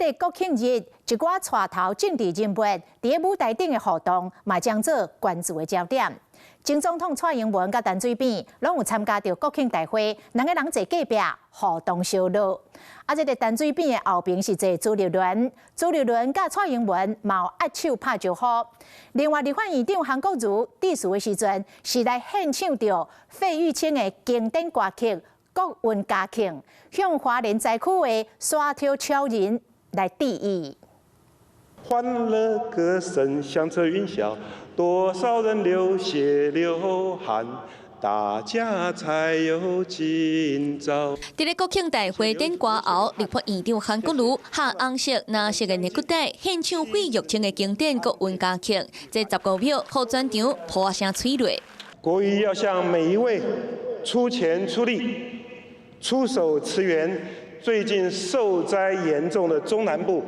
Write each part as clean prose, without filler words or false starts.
个国庆日，一寡带头政治人物伫舞台顶的活动，嘛将做关注的焦点。前总统蔡英文甲陈水扁拢有参加到国庆大会，两个人坐隔壁互动烧热。这个陈水扁的后边是坐朱立伦，朱立伦甲蔡英文嘛有握手拍招呼。另外，立法院长韩国瑜致辞的时阵，是来献唱着费玉清的经典歌曲《国运嘉庆》，向花莲灾区的沙雕超人来致意。欢乐歌声响彻云霄，多少人流血流汗，大家才有今朝。伫咧国庆大会典歌后，立法院长韩国瑜下红色、蓝色的内裤带，献唱费玉清的经典《国运嘉庆》，这15秒，互全场破声催泪。国瑜要向每一位出钱出力、出手驰援最近受灾严重的中南部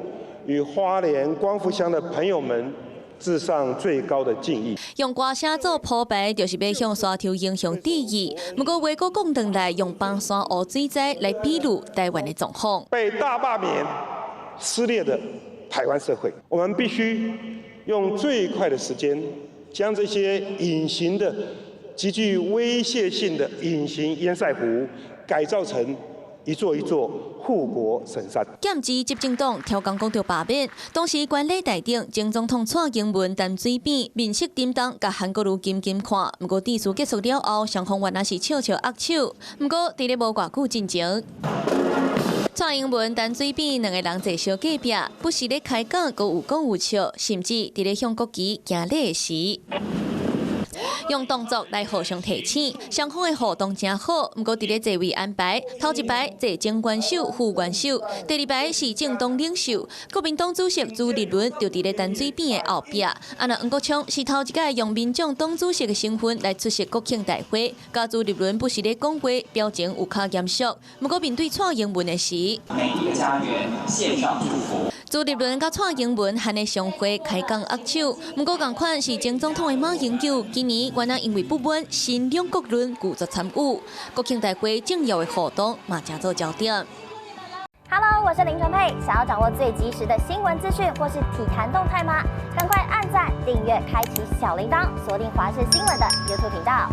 与花莲光复乡的朋友们，致上最高的敬意。用歌声做铺排，就是要向沙头英雄致意。不过话搁讲回来，用放山湖水灾来比喻台湾的状况。被大罢免撕裂的台湾社会，我们必须用最快的时间，将这些隐形的、极具威胁性的隐形淹塞湖，改造成一座一座护国神山。检指执政党超工讲到罢免，当时观礼台顶，前总统蔡英文、陈水扁面色沉重，甲韩国瑜紧紧看。不过致辞结束了后，双方原来是笑笑握手。不过伫咧无偌久进前，蔡英文、陈水扁两个人坐小隔壁，不时咧开讲，阁有讲有笑，甚至伫咧向国旗行礼时，用动作来互相提醒，双方的互动真好。不过，伫咧座位安排，头一排坐前元首、副元首，第二排是政党领袖。国民党主席朱立伦就伫咧陈水扁的后壁。那黄国昌是头一届用民众党主席的身份来出席国庆大会，甲朱立伦不是咧讲话，表情有较严肃。不过面对蔡英文的时，每一个家园献上祝福。朱立伦甲蔡英文含咧相会开讲握手，不过同款是前总统的马英九，今年原来因为不满新两国论拒绝参与国庆大会重要的活动，嘛正做焦点。Hello， 我是林纯佩，想要掌握最及时的新闻资讯或是体坛动态吗？赶快按赞、订阅、开启小铃铛，锁定华视新闻的 YouTube 频道。